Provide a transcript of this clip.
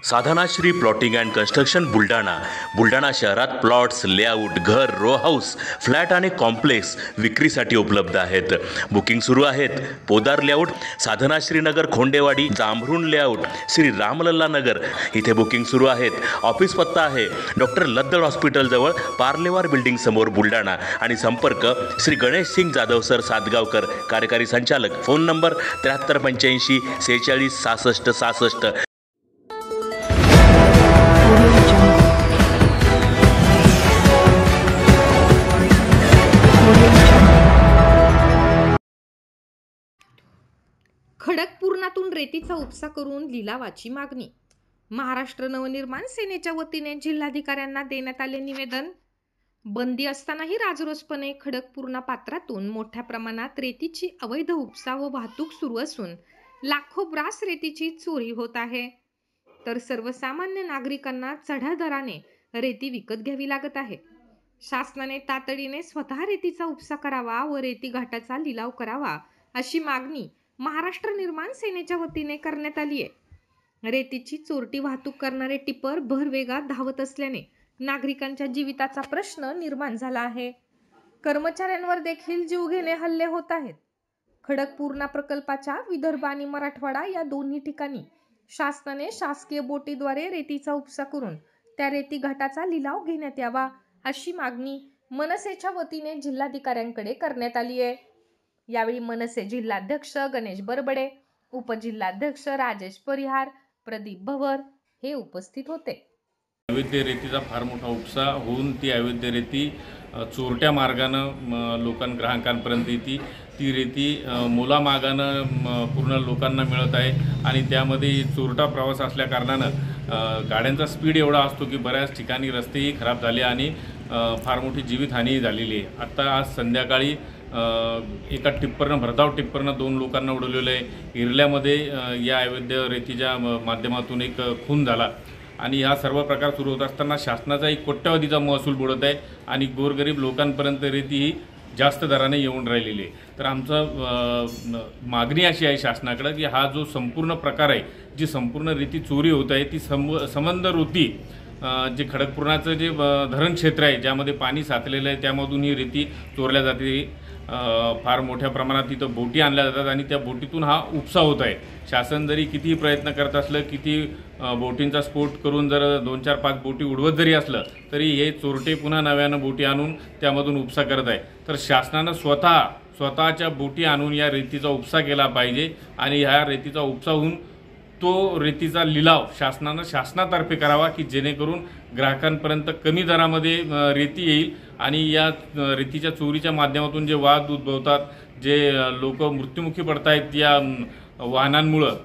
Sadhanashri plotting and construction Buldhana शहरात plots, layout, घर, row house, flat आणि कॉम्प्लेक्स विक्रीसाठी उपलब्ध आहेत. बुकिंग सुरू आहेत. पोदार लेआउट, साधनाश्री नगर, खोंडेवाडी, जांभरुण लेआउट, श्री रामलल्ला नगर इथे बुकिंग सुरू आहेत. ऑफिस पत्ता आहे डॉक्टर लद्दड हॉस्पिटल जवळ, पार्लेवार बिल्डिंग समोर, बुलढाणा. आणि संपर्क श्री गणेश सिंग जाधव सर सातगावकर, कार्यकारी संचालक. Phone number 7385 46 66 66. खडकपूर्णातून रेतीचा उपसा करून लिलावाची मागणी. महाराष्ट्र नवनिर्माण सेनेच्या वतीने जिल्हाधिकाऱ्यांना देण्यात आले निवेदन. बंदी असतानाही राजरोसपणे खडकपूर्णा पात्रातून मोठ्या प्रमाणात रेतीची अवैध उपसा व वाहतूक सुरू असून लाखो ब्रास रेतीची चोरी होत आहे. तर सर्वसामान्य नागरिकांना चढ्या दराने रेती विकत घ्यावी लागत आहे. शासनाने तातडीने स्वतः रेतीचा उपसा करावा व रेती घाटाचा लिलाव करावा अशी मागणी महाराष्ट्र निर्माण सेनेच्या वतीने करण्यात आली आहे. रेतीची चोरटी वाहतूक करणारे टिपर भरवेगात धावत असल्याने नागरिकांच्या जीविताचा प्रश्न निर्माण झाला आहे. कर्मचाऱ्यांवर देखील जीवघेणे हल्ले होत आहेत. खडकपूर्णा प्रकल्पाच्या विदर्भ आणि मराठवाडा या दोन्ही ठिकाणी शासनाने शासकीय बोटीद्वारे रेतीचा उपसा करून त्या रेती घाटाचा लिलाव घेण्यात यावा अशी मागणी मनसेच्या वतीने जिल्हाधिकाऱ्यांकडे करण्यात आली आहे. यावेळी मनसे जिल्हाध्यक्ष गणेश बरबडे, उपजिल्हाध्यक्ष राजेश परिहार, प्रदीप भवर हे उपस्थित होते. अवैध रेतीचा फार मोठा उपसा होऊन ती अवैध रेती चोरट्या मार्गानं ग्राहकांपर्यंत येते. ती रेती मोलामागानं पूर्ण लोकांना मिळत आहे आणि त्यामध्ये चोरटा प्रवास असल्या कारणानं गाड्यांचा स्पीड एवढा असतो की बऱ्याच ठिकाणी रस्तेही खराब झाले आणि फार मोठी जीवितहानीही झालेली आहे. आता आज संध्याकाळी एका टिप्परनं भरधाव टिप्परनं 2 लोकांना उडवलेलं आहे. इरल्यामध्ये या अवैध रेतीच्या माध्यमातून एक खून झाला आणि हा सर्व प्रकार सुरू होत असताना शासनाचा एक कोट्यवधीचा महसूल बुडत आहे आणि गोरगरीब लोकांपर्यंत रेती ही जास्त दराने येऊन राहिलेली आहे. तर आमचं मागणी अशी आहे शासनाकडे की हा जो संपूर्ण प्रकार आहे, जी संपूर्ण रेती चोरी होत आहे ती संबंध रेती जे खडकपूर्णाचं जे धरण क्षेत्र आहे ज्यामध्ये पाणी साचलेलं आहे त्यामधून ही रेती चोरल्या जाते. फार मोठ्या प्रमाणात तिथं बोटी आणल्या जातात आणि त्या बोटीतून हा उपसा होत आहे. शासन जरी कितीही प्रयत्न करत असलं, किती बोटींचा स्फोट करून जर 2, 4, 5 बोटी उडवत जरी असलं तरी हे चोरटे पुन्हा नव्यानं बोटी आणून त्यामधून उपसा करत आहे. तर शासनानं स्वतःच्या बोटी आणून या रेतीचा उपसा केला पाहिजे आणि ह्या रेतीचा उपसा होऊन तो रेतीचा लिलाव शासनातर्फे करावा की जेणेकरून ग्राहकांपर्यंत कमी दरामध्ये रेती येईल आणि या रेतीच्या चोरीच्या माध्यमातून जे वाद उद्भवतात, जे लोक मृत्युमुखी पडत आहेत या वाहनांमुळं,